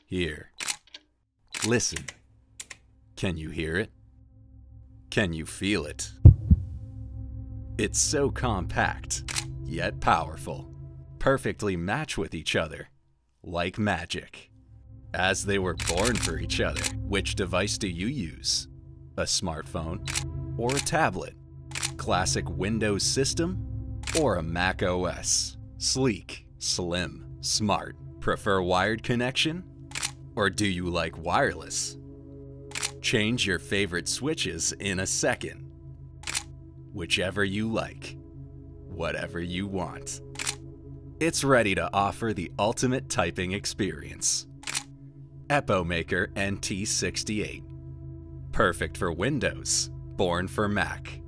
Here. Listen. Can you hear it? Can you feel it? It's so compact, yet powerful. Perfectly match with each other, like magic. As they were born for each other, which device do you use? A smartphone or a tablet? Classic Windows system or a macOS? Sleek, slim, smart. Prefer wired connection? Or do you like wireless? Change your favorite switches in a second. Whichever you like, whatever you want. It's ready to offer the ultimate typing experience. Epomaker NT68. Perfect for Windows, born for Mac.